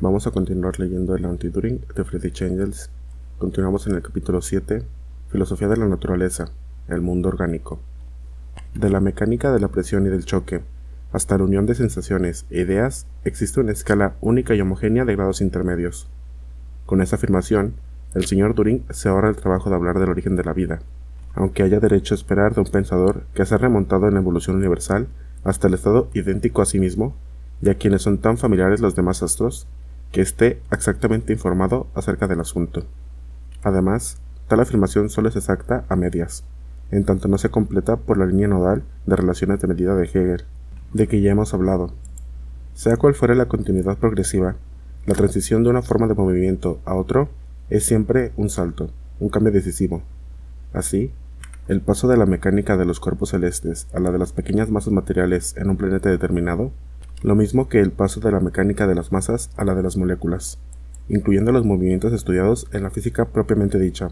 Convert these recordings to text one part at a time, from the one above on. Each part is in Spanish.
Vamos a continuar leyendo el Anti-Turing de Friedrich Engels. Continuamos en el capítulo 7, Filosofía de la naturaleza, el mundo orgánico. De la mecánica de la presión y del choque, hasta la unión de sensaciones e ideas, existe una escala única y homogénea de grados intermedios. Con esa afirmación, el señor Turing se ahorra el trabajo de hablar del origen de la vida, aunque haya derecho a esperar de un pensador que se ha remontado en la evolución universal hasta el estado idéntico a sí mismo, y a quienes son tan familiares los demás astros, que esté exactamente informado acerca del asunto. Además, tal afirmación solo es exacta a medias, en tanto no se completa por la línea nodal de relaciones de medida de Hegel, de que ya hemos hablado. Sea cual fuere la continuidad progresiva, la transición de una forma de movimiento a otro es siempre un salto, un cambio decisivo. Así, el paso de la mecánica de los cuerpos celestes a la de las pequeñas masas materiales en un planeta determinado, lo mismo que el paso de la mecánica de las masas a la de las moléculas, incluyendo los movimientos estudiados en la física propiamente dicha,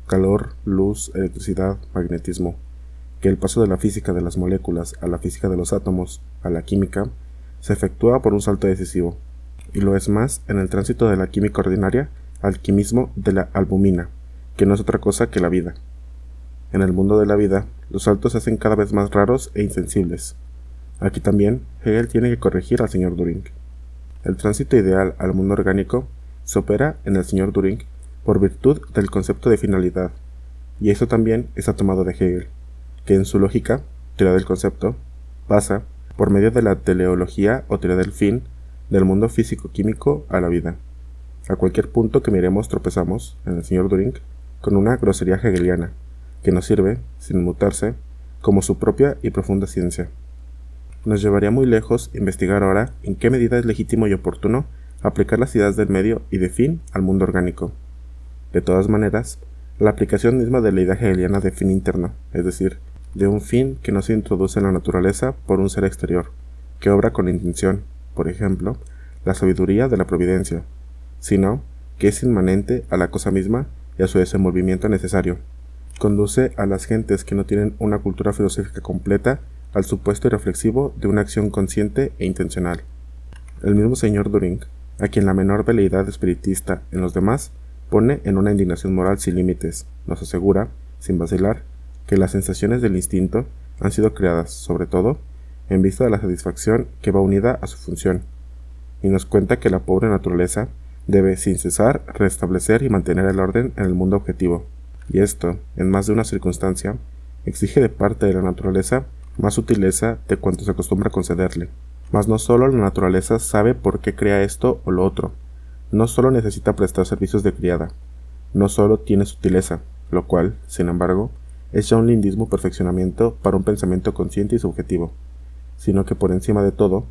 calor, luz, electricidad, magnetismo, que el paso de la física de las moléculas a la física de los átomos, a la química, se efectúa por un salto decisivo, y lo es más en el tránsito de la química ordinaria al quimismo de la albumina, que no es otra cosa que la vida. En el mundo de la vida, los saltos se hacen cada vez más raros e insensibles. Aquí también, Hegel tiene que corregir al señor Turing. El tránsito ideal al mundo orgánico se opera en el señor Turing por virtud del concepto de finalidad, y eso también está tomado de Hegel, que en su lógica, teoría del concepto, pasa, por medio de la teleología o teoría del fin, del mundo físico-químico a la vida. A cualquier punto que miremos tropezamos, en el señor Turing, con una grosería hegeliana, que nos sirve, sin mutarse, como su propia y profunda ciencia. Nos llevaría muy lejos investigar ahora en qué medida es legítimo y oportuno aplicar las ideas del medio y de fin al mundo orgánico. De todas maneras, la aplicación misma de la idea hegeliana de fin interno, es decir, de un fin que no se introduce en la naturaleza por un ser exterior, que obra con intención, por ejemplo, la sabiduría de la providencia, sino que es inmanente a la cosa misma y a su desenvolvimiento necesario. Conduce a las gentes que no tienen una cultura filosófica completa al supuesto irreflexivo de una acción consciente e intencional. El mismo señor Turing, a quien la menor veleidad espiritista en los demás pone en una indignación moral sin límites, nos asegura, sin vacilar, que las sensaciones del instinto han sido creadas, sobre todo, en vista de la satisfacción que va unida a su función, y nos cuenta que la pobre naturaleza debe sin cesar restablecer y mantener el orden en el mundo objetivo, y esto, en más de una circunstancia, exige de parte de la naturaleza más sutileza de cuanto se acostumbra concederle. Mas no solo la naturaleza sabe por qué crea esto o lo otro, no solo necesita prestar servicios de criada, no solo tiene sutileza, lo cual, sin embargo, es ya un lindísimo perfeccionamiento para un pensamiento consciente y subjetivo, sino que por encima de todo,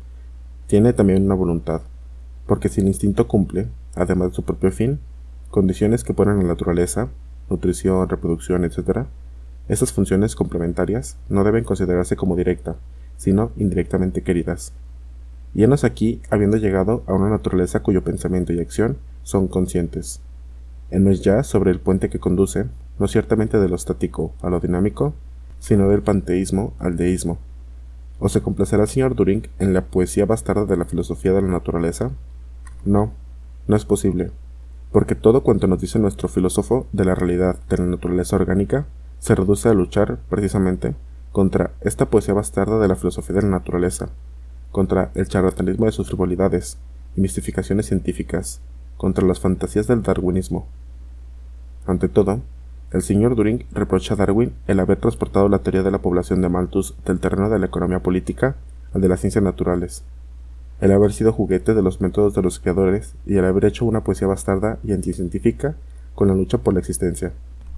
tiene también una voluntad, porque si el instinto cumple, además de su propio fin, condiciones que ponen a la naturaleza, nutrición, reproducción, etc., estas funciones complementarias no deben considerarse como directa, sino indirectamente queridas. Y henos aquí habiendo llegado a una naturaleza cuyo pensamiento y acción son conscientes. No es ya sobre el puente que conduce, no ciertamente de lo estático a lo dinámico, sino del panteísmo al deísmo. ¿O se complacerá el señor Turing en la poesía bastarda de la filosofía de la naturaleza? No, no es posible, porque todo cuanto nos dice nuestro filósofo de la realidad de la naturaleza orgánica se reduce a luchar, precisamente, contra esta poesía bastarda de la filosofía de la naturaleza, contra el charlatanismo de sus frivolidades y mistificaciones científicas, contra las fantasías del darwinismo. Ante todo, el señor Turing reprocha a Darwin el haber transportado la teoría de la población de Malthus del terreno de la economía política al de las ciencias naturales, el haber sido juguete de los métodos de los creadores y el haber hecho una poesía bastarda y anticientífica con la lucha por la existencia.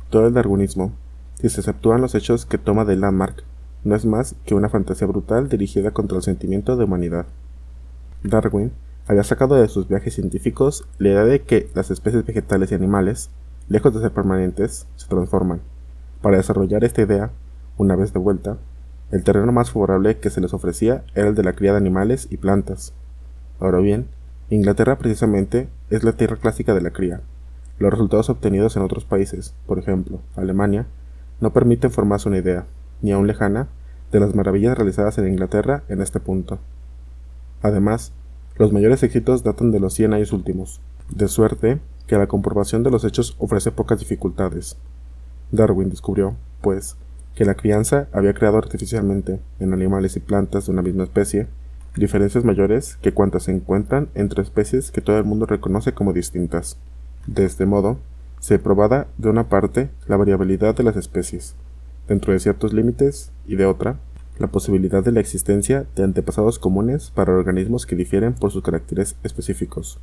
Todo el darwinismo, si se exceptúan los hechos que toma de Lamarck, no es más que una fantasía brutal dirigida contra el sentimiento de humanidad. Darwin había sacado de sus viajes científicos la idea de que las especies vegetales y animales, lejos de ser permanentes, se transforman. Para desarrollar esta idea, una vez de vuelta, el terreno más favorable que se les ofrecía era el de la cría de animales y plantas. Ahora bien, Inglaterra precisamente es la tierra clásica de la cría. Los resultados obtenidos en otros países, por ejemplo, Alemania, no permiten formarse una idea, ni aún lejana, de las maravillas realizadas en Inglaterra en este punto. Además, Los mayores éxitos datan de los 100 años últimos, de suerte que la comprobación de los hechos ofrece pocas dificultades. Darwin descubrió, pues, que la crianza había creado artificialmente, en animales y plantas de una misma especie, diferencias mayores que cuantas se encuentran entre especies que todo el mundo reconoce como distintas. De este modo, se probada de una parte la variabilidad de las especies, dentro de ciertos límites, y de otra, la posibilidad de la existencia de antepasados comunes para organismos que difieren por sus caracteres específicos.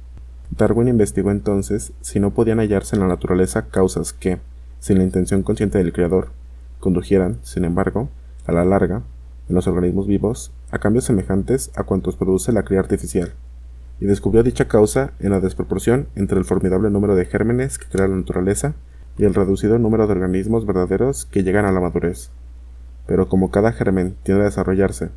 Darwin investigó entonces si no podían hallarse en la naturaleza causas que, sin la intención consciente del creador, condujeran, sin embargo, a la larga, en los organismos vivos, a cambios semejantes a cuantos produce la cría artificial, y descubrió dicha causa en la desproporción entre el formidable número de gérmenes que crea la naturaleza y el reducido número de organismos verdaderos que llegan a la madurez. Pero como cada germen tiende a desarrollarse,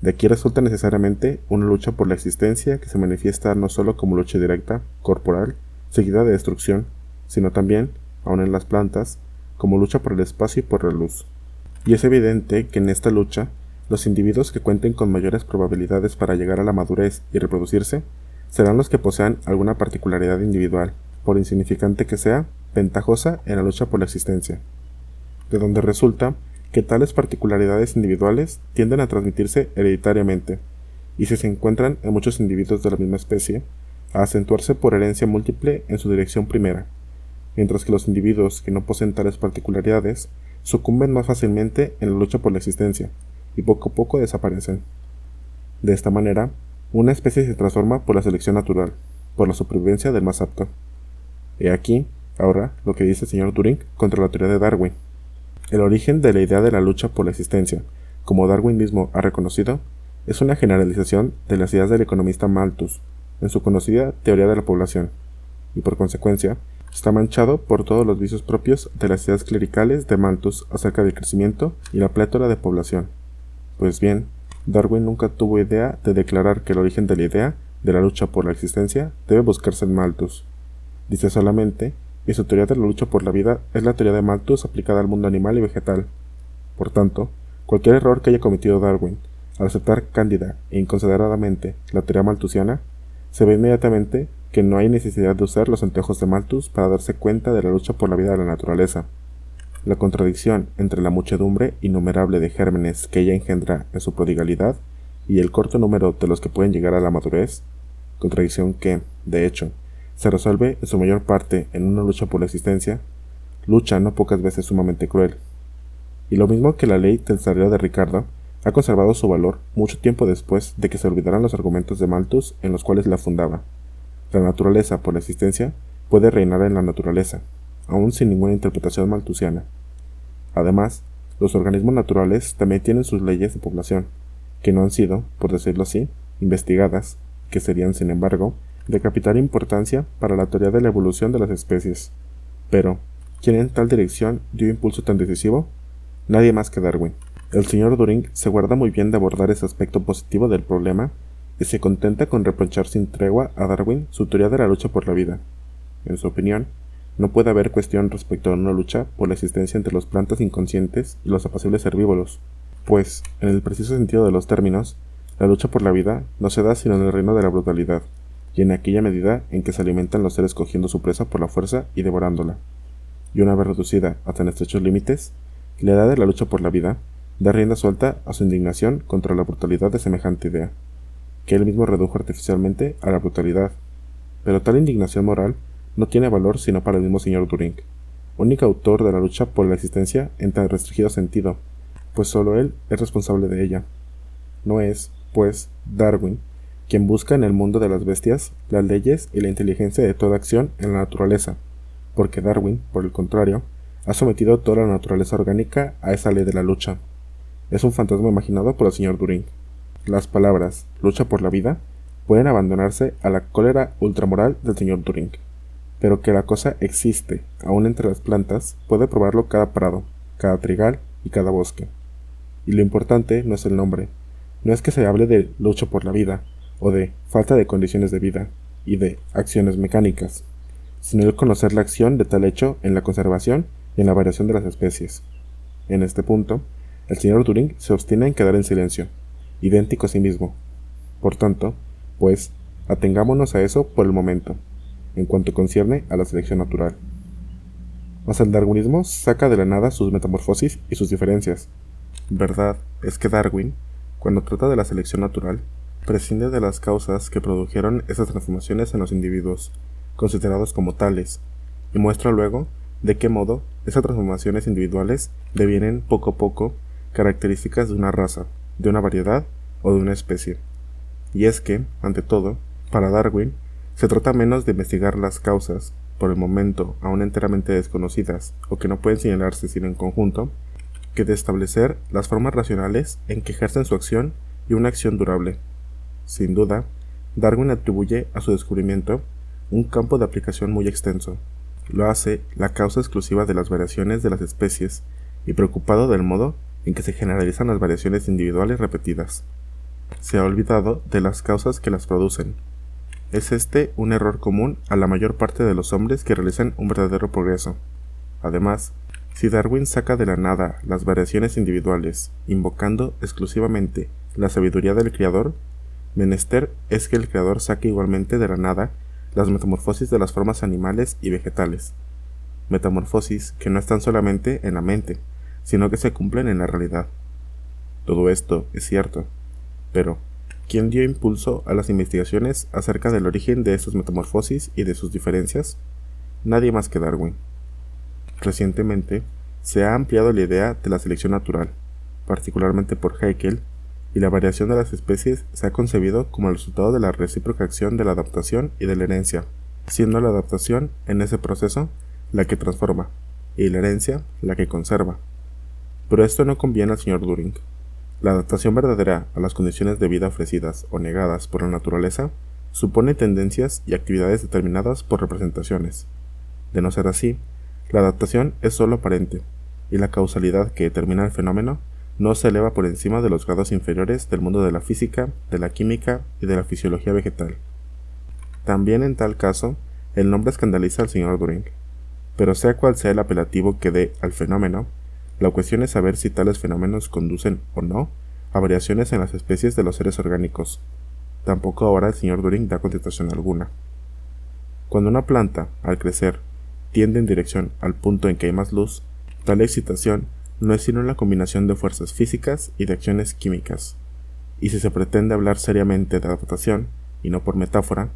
de aquí resulta necesariamente una lucha por la existencia que se manifiesta no solo como lucha directa, corporal, seguida de destrucción, sino también, aun en las plantas, como lucha por el espacio y por la luz. Y es evidente que en esta lucha, los individuos que cuenten con mayores probabilidades para llegar a la madurez y reproducirse, serán los que posean alguna particularidad individual, por insignificante que sea, ventajosa en la lucha por la existencia. De donde resulta que tales particularidades individuales tienden a transmitirse hereditariamente, y si se encuentran en muchos individuos de la misma especie, a acentuarse por herencia múltiple en su dirección primera, mientras que los individuos que no poseen tales particularidades sucumben más fácilmente en la lucha por la existencia, y poco a poco desaparecen. De esta manera, una especie se transforma por la selección natural, por la supervivencia del más apto. He aquí, ahora, lo que dice el señor Turing contra la teoría de Darwin. El origen de la idea de la lucha por la existencia, como Darwin mismo ha reconocido, es una generalización de las ideas del economista Malthus, en su conocida teoría de la población, y por consecuencia, está manchado por todos los vicios propios de las ideas clericales de Malthus acerca del crecimiento y la plétora de población. Pues bien, Darwin nunca tuvo idea de declarar que el origen de la idea de la lucha por la existencia debe buscarse en Malthus. Dice solamente que su teoría de la lucha por la vida es la teoría de Malthus aplicada al mundo animal y vegetal. Por tanto, cualquier error que haya cometido Darwin al aceptar cándida e inconsideradamente la teoría malthusiana, se ve inmediatamente que no hay necesidad de usar los anteojos de Malthus para darse cuenta de la lucha por la vida de la naturaleza. La contradicción entre la muchedumbre innumerable de gérmenes que ella engendra en su prodigalidad y el corto número de los que pueden llegar a la madurez, contradicción que, de hecho, se resuelve en su mayor parte en una lucha por la existencia, lucha no pocas veces sumamente cruel. Y lo mismo que la ley del salario de Ricardo, ha conservado su valor mucho tiempo después de que se olvidaran los argumentos de Malthus en los cuales la fundaba. La naturaleza por la existencia puede reinar en la naturaleza, aún sin ninguna interpretación malthusiana. Además, los organismos naturales también tienen sus leyes de población, que no han sido, por decirlo así, investigadas, que serían, sin embargo, de capital importancia para la teoría de la evolución de las especies. Pero, ¿quién en tal dirección dio impulso tan decisivo? Nadie más que Darwin. El señor Turing se guarda muy bien de abordar ese aspecto positivo del problema y se contenta con reprochar sin tregua a Darwin su teoría de la lucha por la vida. En su opinión, no puede haber cuestión respecto a una lucha por la existencia entre las plantas inconscientes y los apacibles herbívoros, pues, en el preciso sentido de los términos, la lucha por la vida no se da sino en el reino de la brutalidad, y en aquella medida en que se alimentan los seres cogiendo su presa por la fuerza y devorándola. Y una vez reducida a tan estrechos límites, la edad de la lucha por la vida da rienda suelta a su indignación contra la brutalidad de semejante idea, que él mismo redujo artificialmente a la brutalidad. Pero tal indignación moral no tiene valor sino para el mismo señor Turing, único autor de la lucha por la existencia en tan restringido sentido, pues solo él es responsable de ella. No es, pues, Darwin quien busca en el mundo de las bestias las leyes y la inteligencia de toda acción en la naturaleza, porque Darwin, por el contrario, ha sometido toda la naturaleza orgánica a esa ley de la lucha. Es un fantasma imaginado por el señor Turing. Las palabras lucha por la vida pueden abandonarse a la cólera ultramoral del señor Turing, pero que la cosa existe, aún entre las plantas, puede probarlo cada prado, cada trigal y cada bosque. Y lo importante no es el nombre, no es que se hable de lucha por la vida, o de falta de condiciones de vida, y de acciones mecánicas, sino el conocer la acción de tal hecho en la conservación y en la variación de las especies. En este punto, el señor Turing se obstina en quedar en silencio, idéntico a sí mismo. Por tanto, pues, Atengámonos a eso por el momento, en cuanto concierne a la selección natural. Mas el darwinismo saca de la nada sus metamorfosis y sus diferencias. Verdad es que Darwin, cuando trata de la selección natural, prescinde de las causas que produjeron esas transformaciones en los individuos, considerados como tales, y muestra luego de qué modo esas transformaciones individuales devienen poco a poco características de una raza, de una variedad o de una especie. Y es que, ante todo, para Darwin, se trata menos de investigar las causas, por el momento aún enteramente desconocidas o que no pueden señalarse sino en conjunto, que de establecer las formas racionales en que ejercen su acción y una acción durable. Sin duda, Darwin atribuye a su descubrimiento un campo de aplicación muy extenso. Lo hace la causa exclusiva de las variaciones de las especies y preocupado del modo en que se generalizan las variaciones individuales repetidas. Se ha olvidado de las causas que las producen. Es este un error común a la mayor parte de los hombres que realizan un verdadero progreso. Además, si Darwin saca de la nada las variaciones individuales, invocando exclusivamente la sabiduría del Creador, menester es que el Creador saque igualmente de la nada las metamorfosis de las formas animales y vegetales. Metamorfosis que no están solamente en la mente, sino que se cumplen en la realidad. Todo esto es cierto, pero ¿quién dio impulso a las investigaciones acerca del origen de estas metamorfosis y de sus diferencias? Nadie más que Darwin. Recientemente, se ha ampliado la idea de la selección natural, particularmente por Haeckel, y la variación de las especies se ha concebido como el resultado de la recíproca acción de la adaptación y de la herencia, siendo la adaptación, en ese proceso, la que transforma, y la herencia la que conserva. Pero esto no conviene al señor Turing. La adaptación verdadera a las condiciones de vida ofrecidas o negadas por la naturaleza supone tendencias y actividades determinadas por representaciones. De no ser así, la adaptación es sólo aparente, y la causalidad que determina el fenómeno no se eleva por encima de los grados inferiores del mundo de la física, de la química y de la fisiología vegetal. También en tal caso, el nombre escandaliza al señor Turing. Pero sea cual sea el apelativo que dé al fenómeno, la cuestión es saber si tales fenómenos conducen o no a variaciones en las especies de los seres orgánicos. Tampoco ahora el señor Turing da contestación alguna. Cuando una planta, al crecer, tiende en dirección al punto en que hay más luz, tal excitación no es sino la combinación de fuerzas físicas y de acciones químicas. Y si se pretende hablar seriamente de adaptación, y no por metáfora,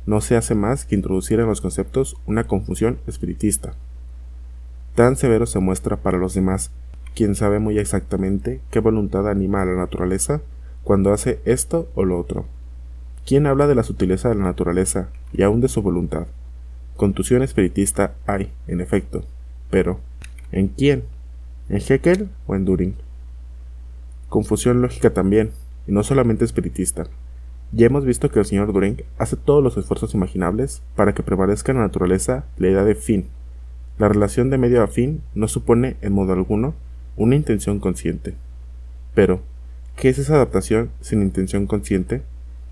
no se hace más que introducir en los conceptos una confusión espiritista. Tan severo se muestra para los demás quien sabe muy exactamente qué voluntad anima a la naturaleza cuando hace esto o lo otro. ¿Quién habla de la sutileza de la naturaleza y aún de su voluntad? Contusión espiritista hay, en efecto, pero ¿en quién? ¿En Haeckel o en Turing? Confusión lógica también, y no solamente espiritista. Ya hemos visto que el señor Turing hace todos los esfuerzos imaginables para que prevalezca en la naturaleza la idea de fin. La relación de medio a fin no supone en modo alguno una intención consciente. Pero, ¿qué es esa adaptación sin intención consciente?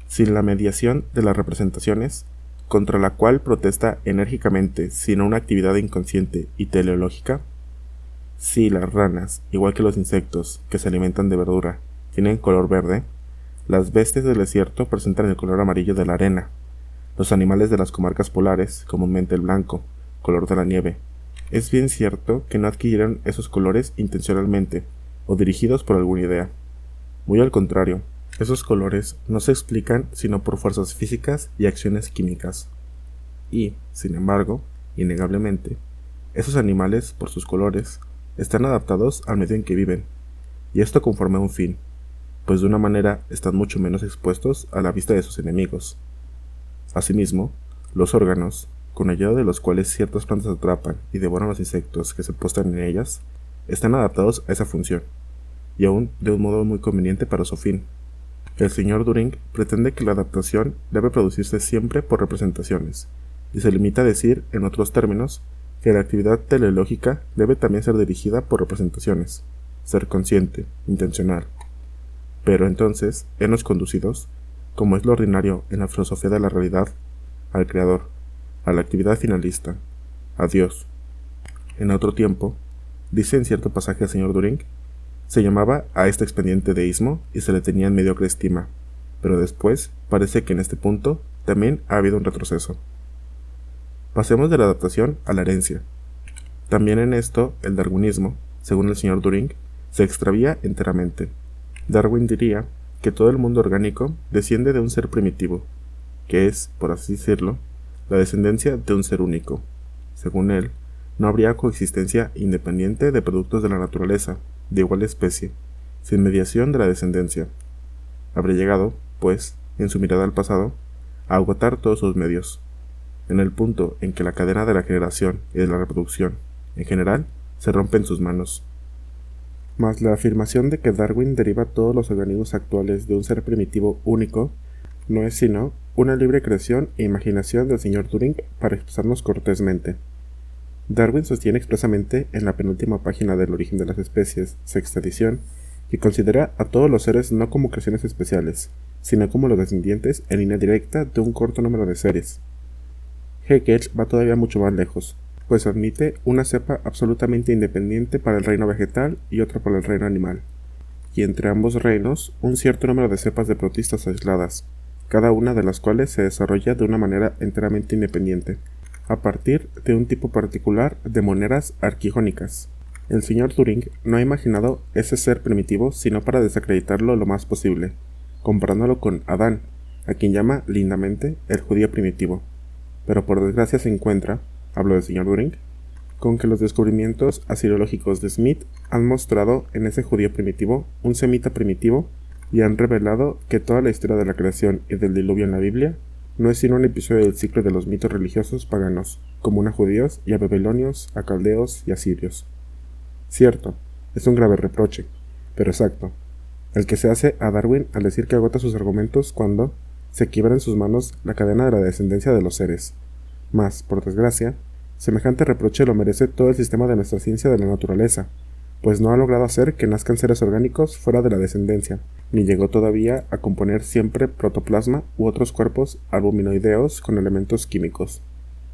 Sin la mediación de las representaciones, contra la cual protesta enérgicamente sino una actividad inconsciente y teleológica. Si las ranas, igual que los insectos que se alimentan de verdura, tienen color verde, las bestias del desierto presentan el color amarillo de la arena. Los animales de las comarcas polares, comúnmente el blanco, color de la nieve. Es bien cierto que no adquirieron esos colores intencionalmente o dirigidos por alguna idea. Muy al contrario, esos colores no se explican sino por fuerzas físicas y acciones químicas. Y, sin embargo, innegablemente, esos animales, por sus colores, están adaptados al medio en que viven, y esto conforme a un fin, pues de una manera están mucho menos expuestos a la vista de sus enemigos. Asimismo, los órganos, con ayuda de los cuales ciertas plantas atrapan y devoran los insectos que se postan en ellas, están adaptados a esa función, y aún de un modo muy conveniente para su fin. El señor Turing pretende que la adaptación debe producirse siempre por representaciones, y se limita a decir, en otros términos, que la actividad teleológica debe también ser dirigida por representaciones, ser consciente, intencional. Pero entonces, henos conducidos, como es lo ordinario en la filosofía de la realidad, al Creador, a la actividad finalista, a Dios. En otro tiempo, dice en cierto pasaje el señor Turing, se llamaba a este expediente deísmo y se le tenía en mediocre estima, pero después parece que en este punto también ha habido un retroceso. Pasemos de la adaptación a la herencia. También en esto, el darwinismo, según el señor Turing, se extravía enteramente. Darwin diría que todo el mundo orgánico desciende de un ser primitivo, que es, por así decirlo, la descendencia de un ser único. Según él, no habría coexistencia independiente de productos de la naturaleza, de igual especie, sin mediación de la descendencia. Habría llegado, pues, en su mirada al pasado, a agotar todos sus medios, en el punto en que la cadena de la generación y de la reproducción, en general, se rompe en sus manos. Mas la afirmación de que Darwin deriva todos los organismos actuales de un ser primitivo único no es sino una libre creación e imaginación del señor Turing para expresarnos cortésmente. Darwin sostiene expresamente en la penúltima página del Origen de las Especies, sexta edición, que considera a todos los seres no como creaciones especiales, sino como los descendientes en línea directa de un corto número de seres. Haeckel va todavía mucho más lejos, pues admite una cepa absolutamente independiente para el reino vegetal y otra para el reino animal, y entre ambos reinos un cierto número de cepas de protistas aisladas, cada una de las cuales se desarrolla de una manera enteramente independiente, a partir de un tipo particular de monedas arquijónicas. El señor Turing no ha imaginado ese ser primitivo sino para desacreditarlo lo más posible, comparándolo con Adán, a quien llama lindamente el judío primitivo. Pero por desgracia se encuentra, hablo del señor Turing, con que los descubrimientos asiriológicos de Smith han mostrado en ese judío primitivo un semita primitivo y han revelado que toda la historia de la creación y del diluvio en la Biblia no es sino un episodio del ciclo de los mitos religiosos paganos, común a judíos y a babilonios, a caldeos y a sirios. Cierto, es un grave reproche, pero exacto, el que se hace a Darwin al decir que agota sus argumentos cuando se quiebra en sus manos la cadena de la descendencia de los seres. Mas, por desgracia, semejante reproche lo merece todo el sistema de nuestra ciencia de la naturaleza, pues no ha logrado hacer que nazcan seres orgánicos fuera de la descendencia, ni llegó todavía a componer siempre protoplasma u otros cuerpos albuminoideos con elementos químicos.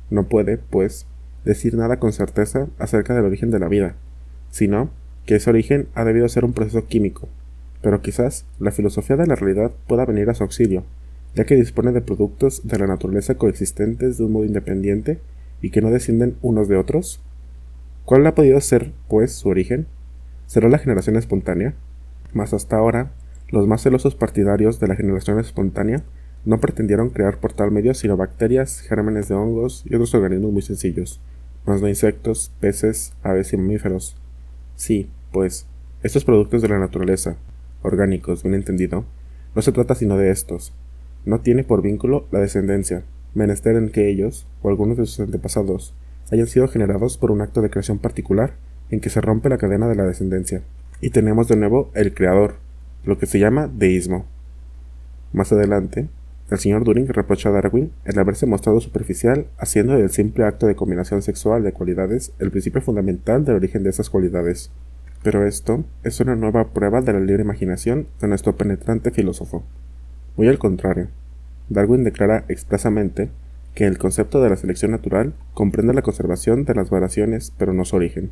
No puede, pues, decir nada con certeza acerca del origen de la vida, sino que ese origen ha debido ser un proceso químico, pero quizás la filosofía de la realidad pueda venir a su auxilio, ya que dispone de productos de la naturaleza coexistentes de un modo independiente y que no descienden unos de otros. ¿Cuál ha podido ser, pues, su origen? ¿Será la generación espontánea? Mas hasta ahora, los más celosos partidarios de la generación espontánea no pretendieron crear por tal medio sino bacterias, gérmenes de hongos y otros organismos muy sencillos, mas no insectos, peces, aves y mamíferos. Sí, pues, estos productos de la naturaleza, orgánicos, bien entendido, no se trata sino de estos. No tiene por vínculo la descendencia, menester en que ellos, o algunos de sus antepasados, hayan sido generados por un acto de creación particular en que se rompe la cadena de la descendencia, y tenemos de nuevo el creador, lo que se llama deísmo. Más adelante, el señor Turing reprocha a Darwin el haberse mostrado superficial, haciendo del simple acto de combinación sexual de cualidades el principio fundamental del origen de esas cualidades. Pero esto es una nueva prueba de la libre imaginación de nuestro penetrante filósofo. Muy al contrario, Darwin declara expresamente que el concepto de la selección natural comprende la conservación de las variaciones, pero no su origen.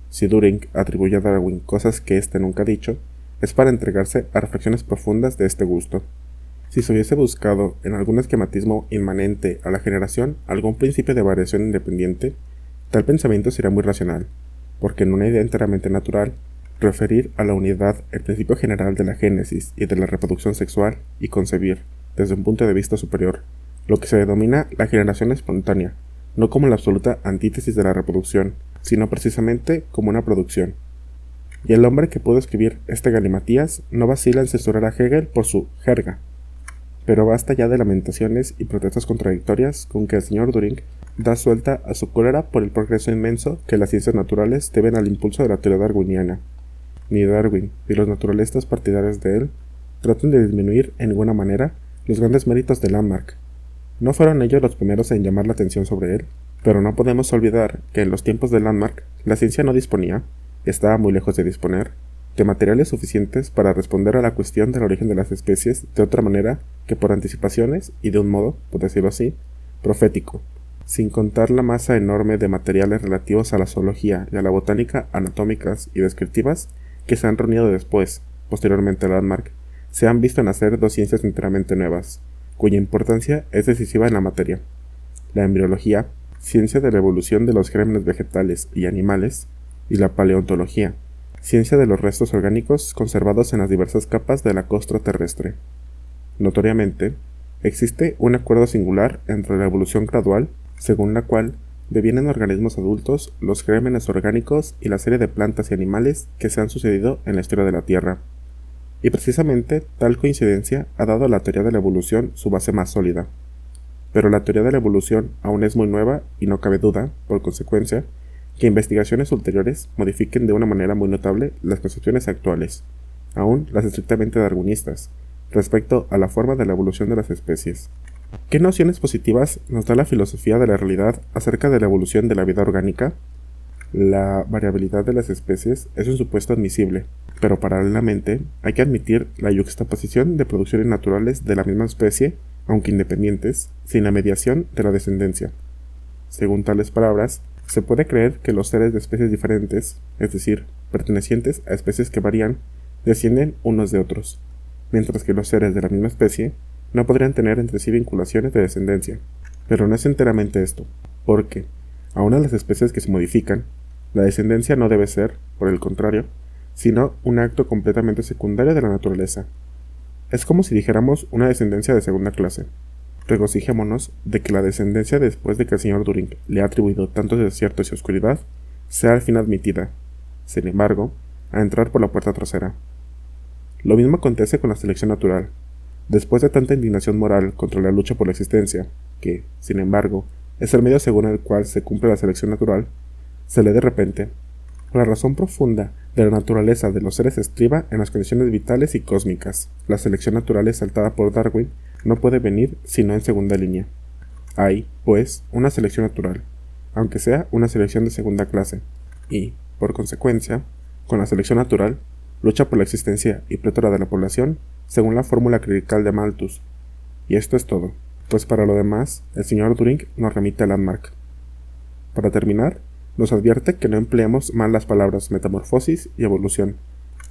Si Turing atribuye a Darwin cosas que éste nunca ha dicho, es para entregarse a reflexiones profundas de este gusto. Si se hubiese buscado en algún esquematismo inmanente a la generación algún principio de variación independiente, tal pensamiento sería muy racional, porque en una idea enteramente natural, referir a la unidad el principio general de la génesis y de la reproducción sexual y concebir, desde un punto de vista superior, lo que se denomina la generación espontánea, no como la absoluta antítesis de la reproducción, sino precisamente como una producción. Y el hombre que pudo escribir este galimatías no vacila en censurar a Hegel por su jerga. Pero basta ya de lamentaciones y protestas contradictorias con que el señor Turing da suelta a su cólera por el progreso inmenso que las ciencias naturales deben al impulso de la teoría darwiniana. Ni Darwin ni los naturalistas partidarios de él tratan de disminuir en ninguna manera los grandes méritos de Lamarck. No fueron ellos los primeros en llamar la atención sobre él, pero no podemos olvidar que en los tiempos de Lamarck la ciencia no disponía, estaba muy lejos de disponer, de materiales suficientes para responder a la cuestión del origen de las especies de otra manera que por anticipaciones y de un modo, por decirlo así, profético, sin contar la masa enorme de materiales relativos a la zoología y a la botánica anatómicas y descriptivas que se han reunido después, posteriormente a Lamarck, se han visto nacer dos ciencias enteramente nuevas, cuya importancia es decisiva en la materia. La embriología, ciencia de la evolución de los gérmenes vegetales y animales, y la paleontología, ciencia de los restos orgánicos conservados en las diversas capas de la costra terrestre. Notoriamente, existe un acuerdo singular entre la evolución gradual, según la cual devienen organismos adultos los gérmenes orgánicos y la serie de plantas y animales que se han sucedido en la historia de la Tierra. Y precisamente tal coincidencia ha dado a la teoría de la evolución su base más sólida. Pero la teoría de la evolución aún es muy nueva y no cabe duda, por consecuencia, que investigaciones ulteriores modifiquen de una manera muy notable las concepciones actuales, aún las estrictamente darwinistas, respecto a la forma de la evolución de las especies. ¿Qué nociones positivas nos da la filosofía de la realidad acerca de la evolución de la vida orgánica? La variabilidad de las especies es un supuesto admisible, pero paralelamente hay que admitir la yuxtaposición de producciones naturales de la misma especie, aunque independientes, sin la mediación de la descendencia. Según tales palabras, se puede creer que los seres de especies diferentes, es decir, pertenecientes a especies que varían, descienden unos de otros, mientras que los seres de la misma especie no podrían tener entre sí vinculaciones de descendencia. Pero no es enteramente esto, porque, aun en las especies que se modifican, la descendencia no debe ser, por el contrario, sino un acto completamente secundario de la naturaleza. Es como si dijéramos una descendencia de segunda clase. Regocijémonos de que la descendencia después de que el señor Turing le ha atribuido tantos desiertos y oscuridad, sea al fin admitida, sin embargo, a entrar por la puerta trasera. Lo mismo acontece con la selección natural. Después de tanta indignación moral contra la lucha por la existencia, que, sin embargo, es el medio según el cual se cumple la selección natural, se lee de repente: la razón profunda de la naturaleza de los seres estriba en las condiciones vitales y cósmicas. La selección natural exaltada por Darwin no puede venir sino en segunda línea. Hay, pues, una selección natural, aunque sea una selección de segunda clase, y, por consecuencia, con la selección natural, lucha por la existencia y plétora de la población, según la fórmula clerical de Malthus. Y esto es todo, pues para lo demás, el señor Turing nos remite a Landmark. Para terminar, nos advierte que no empleemos mal las palabras metamorfosis y evolución.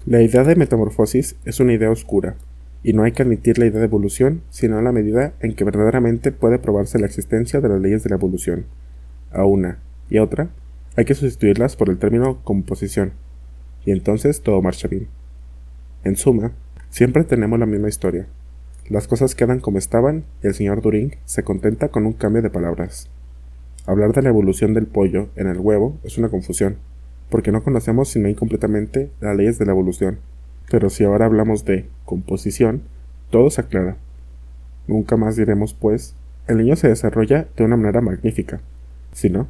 La idea de metamorfosis es una idea oscura, y no hay que admitir la idea de evolución sino en la medida en que verdaderamente puede probarse la existencia de las leyes de la evolución. A una y a otra hay que sustituirlas por el término composición, y entonces todo marcha bien. En suma, siempre tenemos la misma historia. Las cosas quedan como estaban y el señor Turing se contenta con un cambio de palabras. Hablar de la evolución del pollo en el huevo es una confusión, porque no conocemos sino incompletamente las leyes de la evolución. Pero si ahora hablamos de composición, todo se aclara. Nunca más diremos, pues, el niño se desarrolla de una manera magnífica, sino,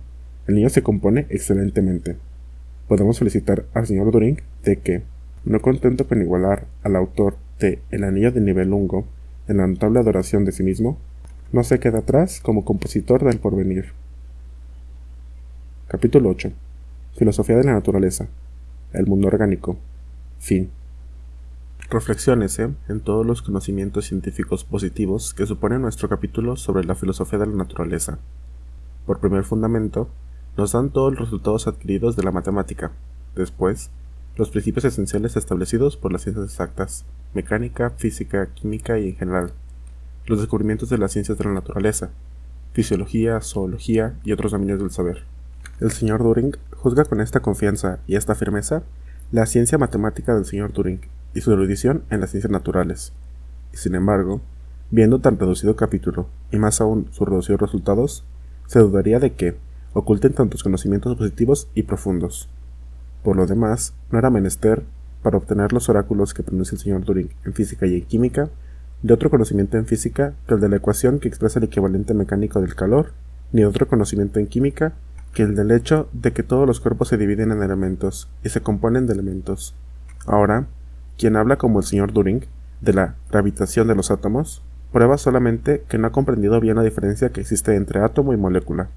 el niño se compone excelentemente. Podemos felicitar al señor Turing de que, no contento con igualar al autor de El anillo de Nibelungo en la notable adoración de sí mismo, no se queda atrás como compositor del porvenir. Capítulo 8. Filosofía de la naturaleza. El mundo orgánico. Fin. Reflexiónese en todos los conocimientos científicos positivos que supone nuestro capítulo sobre la filosofía de la naturaleza. Por primer fundamento, nos dan todos los resultados adquiridos de la matemática. Después, los principios esenciales establecidos por las ciencias exactas, mecánica, física, química y en general. Los descubrimientos de las ciencias de la naturaleza, fisiología, zoología y otros dominios del saber. El señor Turing juzga con esta confianza y esta firmeza la ciencia matemática del señor Turing y su erudición en las ciencias naturales. Y sin embargo, viendo tan reducido capítulo, y más aún sus reducidos resultados, se dudaría de que oculten tantos conocimientos positivos y profundos. Por lo demás, no era menester, para obtener los oráculos que pronuncia el señor Turing en física y en química, de otro conocimiento en física que el de la ecuación que expresa el equivalente mecánico del calor, ni de otro conocimiento en química que el del hecho de que todos los cuerpos se dividen en elementos y se componen de elementos. Ahora, quien habla como el señor Turing de la gravitación de los átomos, prueba solamente que no ha comprendido bien la diferencia que existe entre átomo y molécula.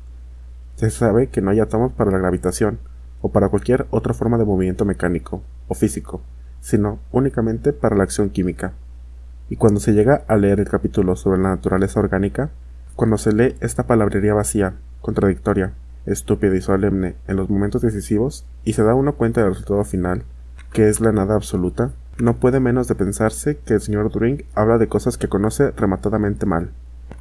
Se sabe que no hay átomos para la gravitación, o para cualquier otra forma de movimiento mecánico o físico, sino únicamente para la acción química. Y cuando se llega a leer el capítulo sobre la naturaleza orgánica, cuando se lee esta palabrería vacía, contradictoria, estúpida y solemne en los momentos decisivos, y se da uno cuenta del resultado final, que es la nada absoluta, no puede menos de pensarse que el señor Turing habla de cosas que conoce rematadamente mal,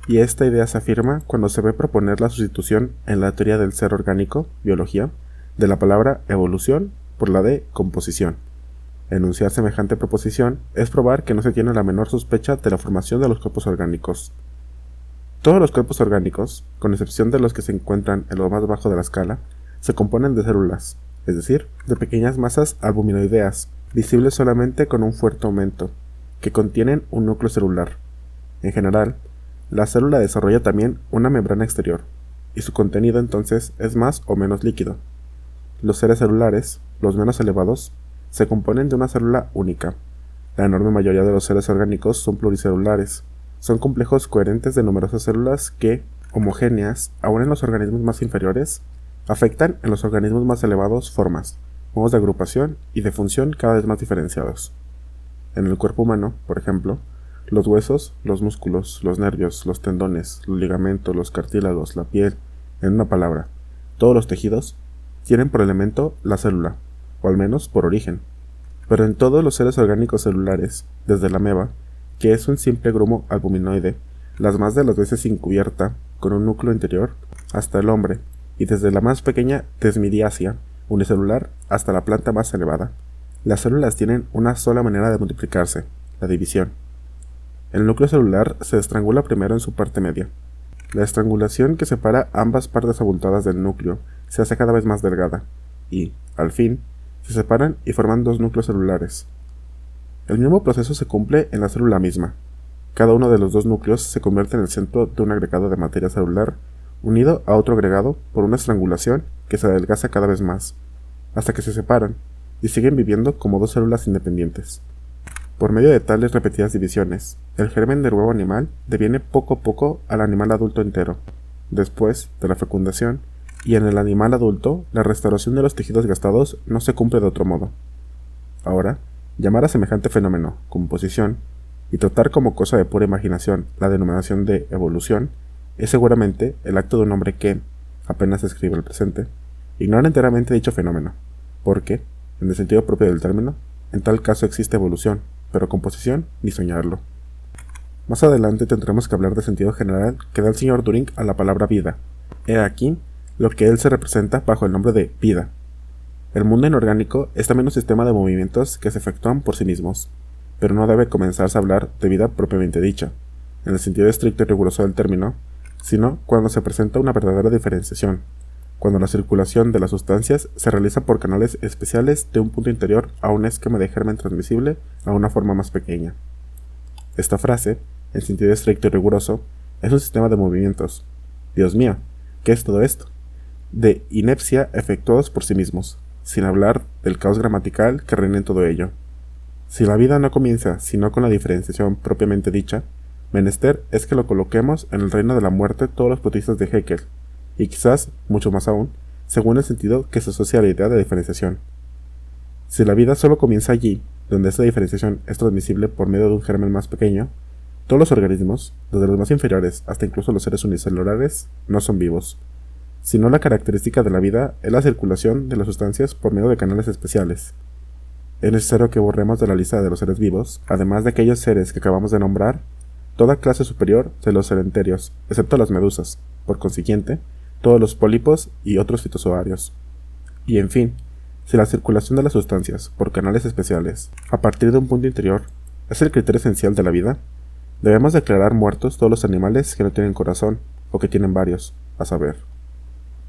y esta idea se afirma cuando se ve proponer la sustitución en la teoría del ser orgánico, biología, de la palabra evolución por la de composición. Enunciar semejante proposición es probar que no se tiene la menor sospecha de la formación de los cuerpos orgánicos. Todos los cuerpos orgánicos, con excepción de los que se encuentran en lo más bajo de la escala, se componen de células, es decir, de pequeñas masas albuminoideas, visibles solamente con un fuerte aumento, que contienen un núcleo celular. En general, la célula desarrolla también una membrana exterior, y su contenido entonces es más o menos líquido. Los seres celulares, los menos elevados, se componen de una célula única. La enorme mayoría de los seres orgánicos son pluricelulares. Son complejos coherentes de numerosas células que, homogéneas, aun en los organismos más inferiores, afectan en los organismos más elevados formas, modos de agrupación y de función cada vez más diferenciados. En el cuerpo humano, por ejemplo, los huesos, los músculos, los nervios, los tendones, los ligamentos, los cartílagos, la piel, en una palabra, todos los tejidos, tienen por elemento la célula, o al menos por origen. Pero en todos los seres orgánicos celulares, desde la ameba, que es un simple grumo albuminoide, las más de las veces sin cubierta, con un núcleo interior, hasta el hombre, y desde la más pequeña desmidiacia, unicelular, hasta la planta más elevada, las células tienen una sola manera de multiplicarse, la división. El núcleo celular se estrangula primero en su parte media. La estrangulación que separa ambas partes abultadas del núcleo se hace cada vez más delgada, y, al fin, se separan y forman dos núcleos celulares. El mismo proceso se cumple en la célula misma. Cada uno de los dos núcleos se convierte en el centro de un agregado de materia celular, unido a otro agregado por una estrangulación que se adelgaza cada vez más, hasta que se separan, y siguen viviendo como dos células independientes. Por medio de tales repetidas divisiones, el germen del huevo animal deviene poco a poco al animal adulto entero. Después de la fecundación, y en el animal adulto, la restauración de los tejidos gastados no se cumple de otro modo. Ahora, llamar a semejante fenómeno composición, y tratar como cosa de pura imaginación la denominación de evolución, es seguramente el acto de un hombre que, apenas escribe el presente, ignora enteramente dicho fenómeno, porque, en el sentido propio del término, en tal caso existe evolución, pero composición ni soñarlo. Más adelante tendremos que hablar del sentido general que da el señor Turing a la palabra vida. He aquí lo que él se representa bajo el nombre de vida. El mundo inorgánico es también un sistema de movimientos que se efectúan por sí mismos, pero no debe comenzarse a hablar de vida propiamente dicha, en el sentido estricto y riguroso del término, sino cuando se presenta una verdadera diferenciación, cuando la circulación de las sustancias se realiza por canales especiales de un punto interior a un esquema de germen transmisible a una forma más pequeña. Esta frase, en sentido estricto y riguroso, es un sistema de movimientos. Dios mío, ¿qué es todo esto? De inepcia efectuados por sí mismos, sin hablar del caos gramatical que reina en todo ello. Si la vida no comienza sino con la diferenciación propiamente dicha, menester es que lo coloquemos en el reino de la muerte todos los protistas de Haeckel, y quizás, mucho más aún, según el sentido que se asocia a la idea de diferenciación. Si la vida solo comienza allí, donde esta diferenciación es transmisible por medio de un germen más pequeño, todos los organismos, desde los más inferiores hasta incluso los seres unicelulares, no son vivos, sino la característica de la vida es la circulación de las sustancias por medio de canales especiales. Es necesario que borremos de la lista de los seres vivos, además de aquellos seres que acabamos de nombrar, toda clase superior de los celenterios, excepto las medusas, por consiguiente, todos los pólipos y otros fitozoarios. Y en fin, si la circulación de las sustancias por canales especiales, a partir de un punto interior, es el criterio esencial de la vida, debemos declarar muertos todos los animales que no tienen corazón, o que tienen varios, a saber.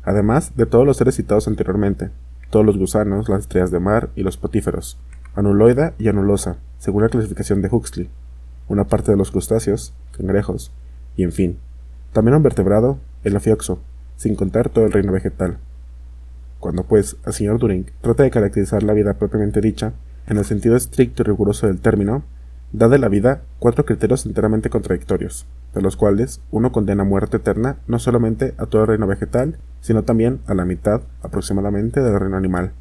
Además de todos los seres citados anteriormente, todos los gusanos, las estrellas de mar y los potíferos, anuloida y anulosa, según la clasificación de Huxley, una parte de los crustáceos, cangrejos, y en fin, también un vertebrado, el afioxo, sin contar todo el reino vegetal. Cuando pues el señor Turing trata de caracterizar la vida propiamente dicha, en el sentido estricto y riguroso del término, da de la vida 4 criterios enteramente contradictorios, de los cuales uno condena a muerte eterna no solamente a todo el reino vegetal, sino también a la mitad, aproximadamente, del reino animal.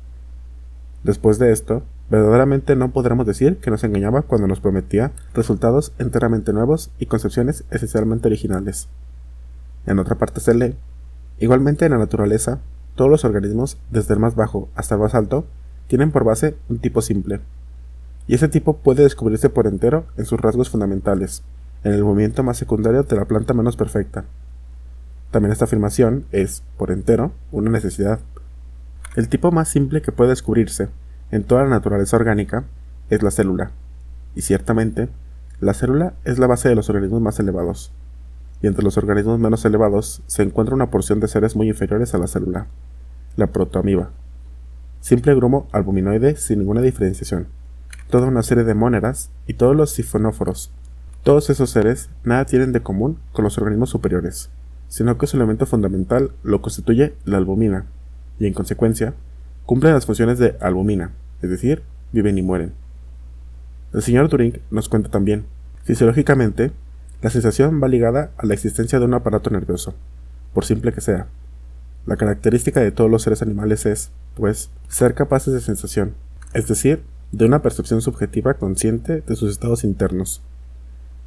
Después de esto, verdaderamente no podremos decir que nos engañaba cuando nos prometía resultados enteramente nuevos y concepciones esencialmente originales. En otra parte se lee: igualmente en la naturaleza, todos los organismos, desde el más bajo hasta el más alto, tienen por base un tipo simple. y ese tipo puede descubrirse por entero en sus rasgos fundamentales, en el movimiento más secundario de la planta menos perfecta. También esta afirmación es, por entero, una necesidad. El tipo más simple que puede descubrirse en toda la naturaleza orgánica es la célula, y ciertamente, la célula es la base de los organismos más elevados, y entre los organismos menos elevados se encuentra una porción de seres muy inferiores a la célula, la protoamiba, simple grumo albuminoide sin ninguna diferenciación, toda una serie de móneras y todos los sifonóforos. Todos esos seres nada tienen de común con los organismos superiores, sino que su elemento fundamental lo constituye la albumina, y en consecuencia, cumplen las funciones de albumina, es decir, viven y mueren. El señor Turing nos cuenta también, fisiológicamente, la sensación va ligada a la existencia de un aparato nervioso, por simple que sea. La característica de todos los seres animales es, pues, ser capaces de sensación, es decir, de una percepción subjetiva consciente de sus estados internos.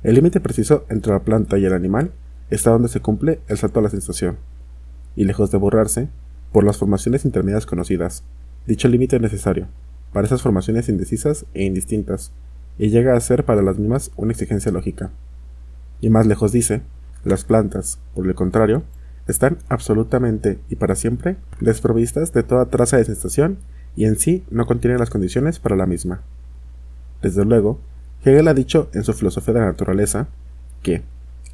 El límite preciso entre la planta y el animal está donde se cumple el salto a la sensación, y lejos de borrarse, por las formaciones intermedias conocidas, dicho límite es necesario para esas formaciones indecisas e indistintas, y llega a ser para las mismas una exigencia lógica. Y más lejos dice, las plantas, por el contrario, están absolutamente y para siempre desprovistas de toda traza de sensación y en sí no contienen las condiciones para la misma. Desde luego, Hegel ha dicho en su filosofía de la naturaleza que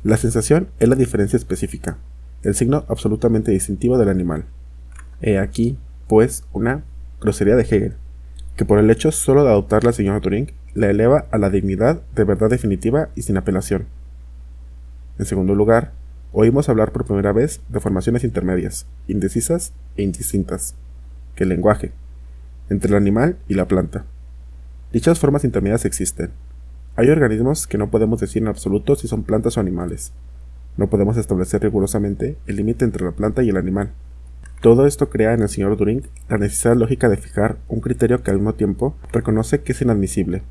la sensación es la diferencia específica, el signo absolutamente distintivo del animal. He aquí, pues, una grosería de Hegel, que por el hecho solo de adoptarla al señor Turing la eleva a la dignidad de verdad definitiva y sin apelación. En segundo lugar, oímos hablar por primera vez de formaciones intermedias, indecisas e indistintas, que el lenguaje, entre el animal y la planta. Dichas formas intermedias existen. Hay organismos que no podemos decir en absoluto si son plantas o animales. No podemos establecer rigurosamente el límite entre la planta y el animal. Todo esto crea en el señor Turing la necesidad lógica de fijar un criterio que al mismo tiempo reconoce que es inadmisible,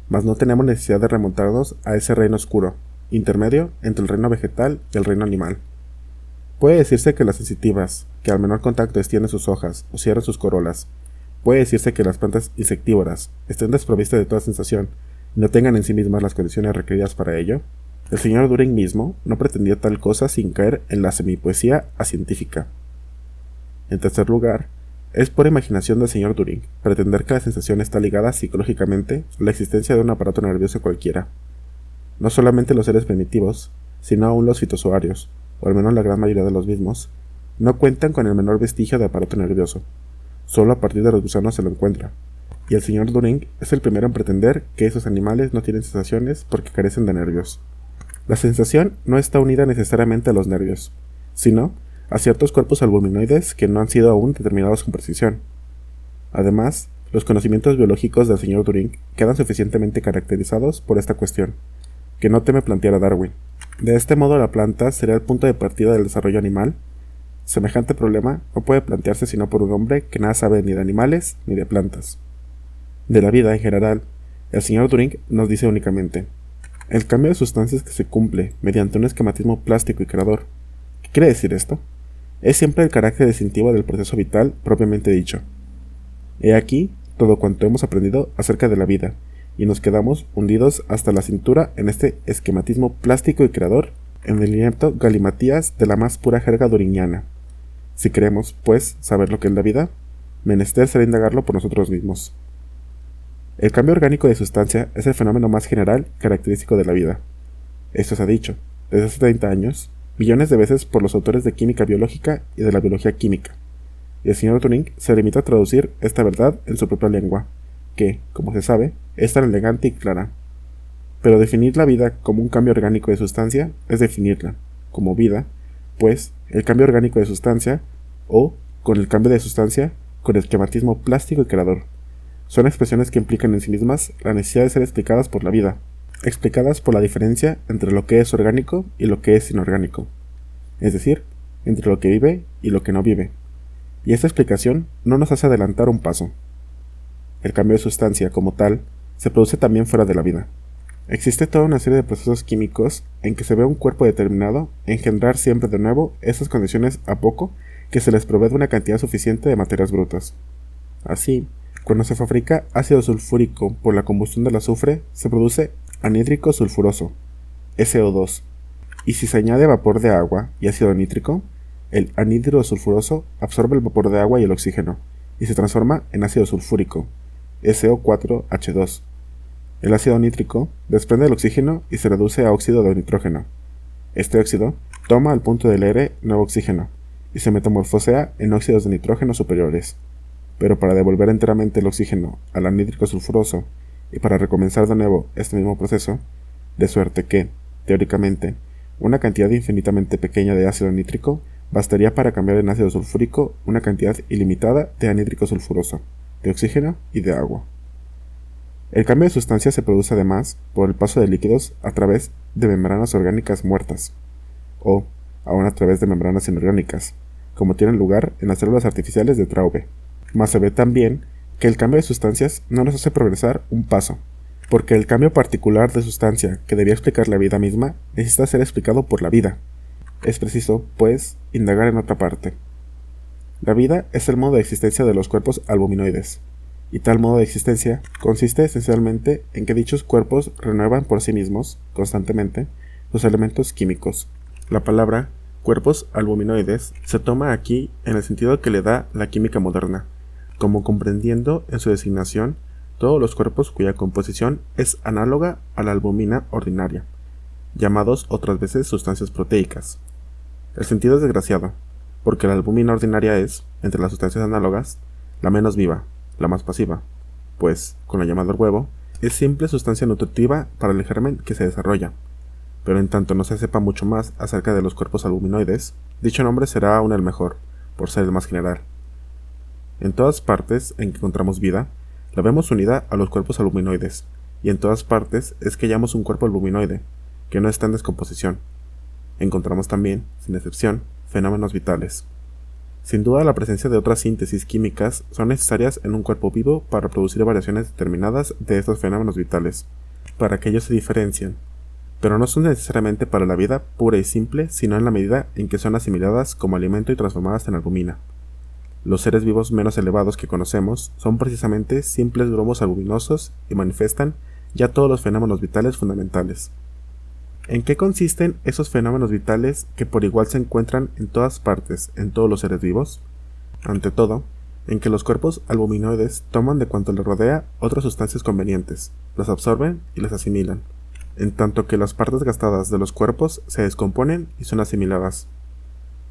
mas no tenemos necesidad de remontarnos a ese reino oscuro, intermedio entre el reino vegetal y el reino animal. Puede decirse que las sensitivas, que al menor contacto extienden sus hojas o cierran sus corolas, puede decirse que las plantas insectívoras estén desprovistas de toda sensación y no tengan en sí mismas las condiciones requeridas para ello. El señor Turing mismo no pretendía tal cosa sin caer en la semipoesía acientífica. En tercer lugar, es por imaginación del señor Turing pretender que la sensación está ligada psicológicamente a la existencia de un aparato nervioso cualquiera. No solamente los seres primitivos, sino aún los fitozoarios, o al menos la gran mayoría de los mismos, no cuentan con el menor vestigio de aparato nervioso. Solo a partir de los gusanos se lo encuentra, y el señor Turing es el primero en pretender que esos animales no tienen sensaciones porque carecen de nervios. La sensación no está unida necesariamente a los nervios, sino a ciertos cuerpos albuminoides que no han sido aún determinados con precisión. Además, los conocimientos biológicos del señor Turing quedan suficientemente caracterizados por esta cuestión, que no teme plantear a Darwin. De este modo la planta sería el punto de partida del desarrollo animal. Semejante problema no puede plantearse sino por un hombre que nada sabe ni de animales ni de plantas. De la vida en general, el señor Turing nos dice únicamente: el cambio de sustancias que se cumple mediante un esquematismo plástico y creador. ¿Qué quiere decir esto? Es siempre el carácter distintivo del proceso vital propiamente dicho. He aquí todo cuanto hemos aprendido acerca de la vida, y nos quedamos hundidos hasta la cintura en este esquematismo plástico y creador, en el inepto galimatías de la más pura jerga duriniana. Si queremos, pues, saber lo que es la vida, menester será indagarlo por nosotros mismos. El cambio orgánico de sustancia es el fenómeno más general característico de la vida. Esto se ha dicho, desde hace 30 años, millones de veces por los autores de química biológica y de la biología química, y el señor Turing se limita a traducir esta verdad en su propia lengua, que, como se sabe, es tan elegante y clara. Pero definir la vida como un cambio orgánico de sustancia es definirla, como vida, pues el cambio orgánico de sustancia, o, con el cambio de sustancia, con el esquematismo plástico y creador, son expresiones que implican en sí mismas la necesidad de ser explicadas por la vida, explicadas por la diferencia entre lo que es orgánico y lo que es inorgánico, es decir, entre lo que vive y lo que no vive. Y esta explicación no nos hace adelantar un paso. El cambio de sustancia, como tal, se produce también fuera de la vida. Existe toda una serie de procesos químicos en que se ve un cuerpo determinado engendrar siempre de nuevo esas condiciones a poco que se les provee de una cantidad suficiente de materias brutas. Así, Cuando se fabrica ácido sulfúrico por la combustión del azufre, se produce anhídrico sulfuroso, SO2, y si se añade vapor de agua y ácido nítrico, el anhídrico sulfuroso absorbe el vapor de agua y el oxígeno, y se transforma en ácido sulfúrico, SO4H2. El ácido nítrico desprende el oxígeno y se reduce a óxido de nitrógeno. Este óxido toma al punto del aire nuevo oxígeno, y se metamorfosea en óxidos de nitrógeno superiores. Pero para devolver enteramente el oxígeno al anhídrico sulfuroso y para recomenzar de nuevo este mismo proceso, de suerte que, teóricamente, una cantidad infinitamente pequeña de ácido nítrico bastaría para cambiar en ácido sulfúrico una cantidad ilimitada de anhídrico sulfuroso, de oxígeno y de agua. El cambio de sustancia se produce además por el paso de líquidos a través de membranas orgánicas muertas, o aún a través de membranas inorgánicas, como tienen lugar en las células artificiales de Traube. Mas se ve también que el cambio de sustancias no nos hace progresar un paso, porque el cambio particular de sustancia que debía explicar la vida misma necesita ser explicado por la vida. Es preciso, pues, indagar en otra parte. La vida es el modo de existencia de los cuerpos albuminoides, y tal modo de existencia consiste esencialmente en que dichos cuerpos renuevan por sí mismos, constantemente, los elementos químicos. La palabra cuerpos albuminoides se toma aquí en el sentido que le da la química moderna, como comprendiendo en su designación todos los cuerpos cuya composición es análoga a la albumina ordinaria, llamados otras veces sustancias proteicas. El sentido es desgraciado, porque la albumina ordinaria es, entre las sustancias análogas, la menos viva, la más pasiva, pues, con la llamada huevo, es simple sustancia nutritiva para el germen que se desarrolla. Pero en tanto no se sepa mucho más acerca de los cuerpos albuminoides, dicho nombre será aún el mejor, por ser el más general. En todas partes en que encontramos vida, la vemos unida a los cuerpos albuminoides, y en todas partes es que hallamos un cuerpo albuminoide, que no está en descomposición. Encontramos también, sin excepción, fenómenos vitales. Sin duda la presencia de otras síntesis químicas son necesarias en un cuerpo vivo para producir variaciones determinadas de estos fenómenos vitales, para que ellos se diferencien, pero no son necesariamente para la vida pura y simple, sino en la medida en que son asimiladas como alimento y transformadas en albumina. Los seres vivos menos elevados que conocemos son precisamente simples grumos albuminosos y manifiestan ya todos los fenómenos vitales fundamentales. ¿En qué consisten esos fenómenos vitales que por igual se encuentran en todas partes, en todos los seres vivos? Ante todo, en que los cuerpos albuminoides toman de cuanto les rodea otras sustancias convenientes, las absorben y las asimilan, en tanto que las partes gastadas de los cuerpos se descomponen y son asimiladas.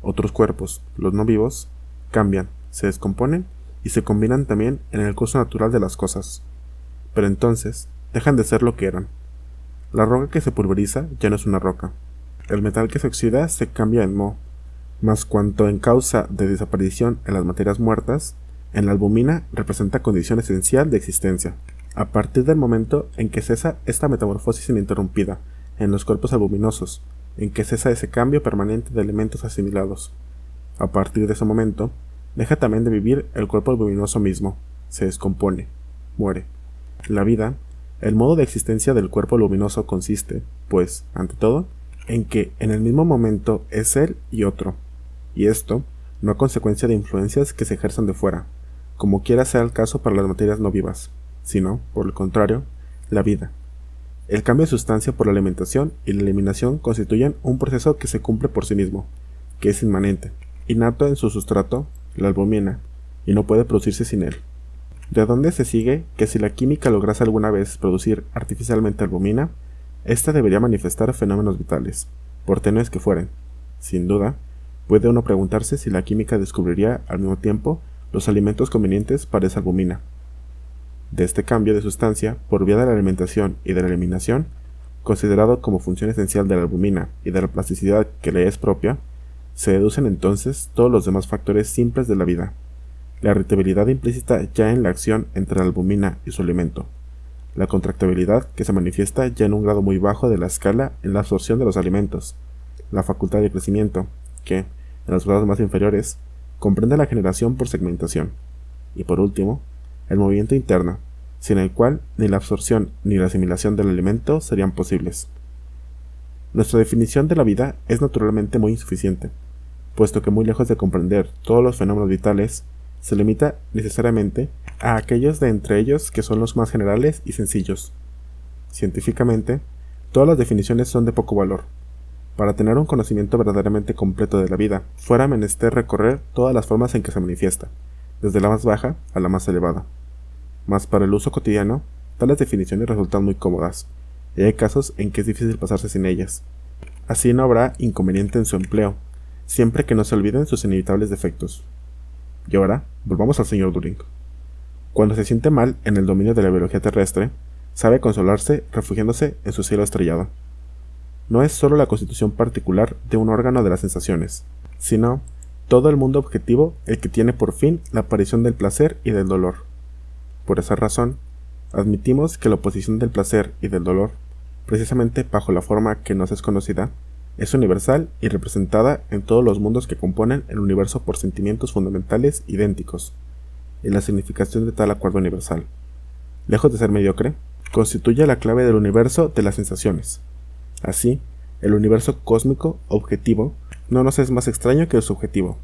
Otros cuerpos, los no vivos, cambian, se descomponen y se combinan también en el curso natural de las cosas. Pero entonces, dejan de ser lo que eran. La roca que se pulveriza ya no es una roca. El metal que se oxida se cambia en moho. Mas cuanto en causa de desaparición en las materias muertas, en la albumina representa condición esencial de existencia. A partir del momento en que cesa esta metamorfosis ininterrumpida en los cuerpos albuminosos, en que cesa ese cambio permanente de elementos asimilados. A partir de ese momento, deja también de vivir el cuerpo albuminoso mismo, se descompone, muere. La vida, el modo de existencia del cuerpo luminoso consiste, pues, ante todo, en que en el mismo momento es él y otro, y esto no a consecuencia de influencias que se ejerzan de fuera, como quiera sea el caso para las materias no vivas, sino, por el contrario, la vida. El cambio de sustancia por la alimentación y la eliminación constituyen un proceso que se cumple por sí mismo, que es inmanente, innato en su sustrato, la albumina, y no puede producirse sin él. ¿De dónde se sigue que si la química lograse alguna vez producir artificialmente albumina, ésta debería manifestar fenómenos vitales, por tenues que fueren? Sin duda, puede uno preguntarse si la química descubriría al mismo tiempo los alimentos convenientes para esa albumina. De este cambio de sustancia, por vía de la alimentación y de la eliminación, considerado como función esencial de la albumina y de la plasticidad que le es propia, se deducen entonces todos los demás factores simples de la vida. La irritabilidad implícita ya en la acción entre la albumina y su alimento, la contractibilidad que se manifiesta ya en un grado muy bajo de la escala en la absorción de los alimentos, la facultad de crecimiento, que, en los grados más inferiores, comprende la generación por segmentación, y por último, el movimiento interno, sin el cual ni la absorción ni la asimilación del alimento serían posibles. Nuestra definición de la vida es naturalmente muy insuficiente, puesto que muy lejos de comprender todos los fenómenos vitales, se limita necesariamente a aquellos de entre ellos que son los más generales y sencillos. Científicamente, todas las definiciones son de poco valor. Para tener un conocimiento verdaderamente completo de la vida, fuera menester recorrer todas las formas en que se manifiesta, desde la más baja a la más elevada. Mas para el uso cotidiano, tales definiciones resultan muy cómodas, y hay casos en que es difícil pasarse sin ellas. Así no habrá inconveniente en su empleo, siempre que no se olviden sus inevitables defectos. Y ahora, volvamos al señor Turing. Cuando se siente mal en el dominio de la biología terrestre, sabe consolarse refugiándose en su cielo estrellado. No es sólo la constitución particular de un órgano de las sensaciones, sino todo el mundo objetivo el que tiene por fin la aparición del placer y del dolor. Por esa razón, admitimos que la oposición del placer y del dolor, precisamente bajo la forma que nos es conocida, es universal y representada en todos los mundos que componen el universo por sentimientos fundamentales idénticos, y la significación de tal acuerdo universal, lejos de ser mediocre, constituye la clave del universo de las sensaciones. Así, el universo cósmico objetivo no nos es más extraño que el subjetivo.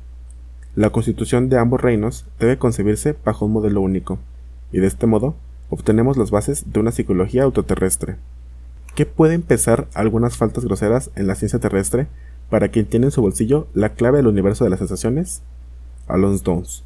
La constitución de ambos reinos debe concebirse bajo un modelo único, y de este modo obtenemos las bases de una psicología autoterrestre. ¿Qué pueden pesar algunas faltas groseras en la ciencia terrestre para quien tiene en su bolsillo la clave del universo de las sensaciones? Alonso Downs.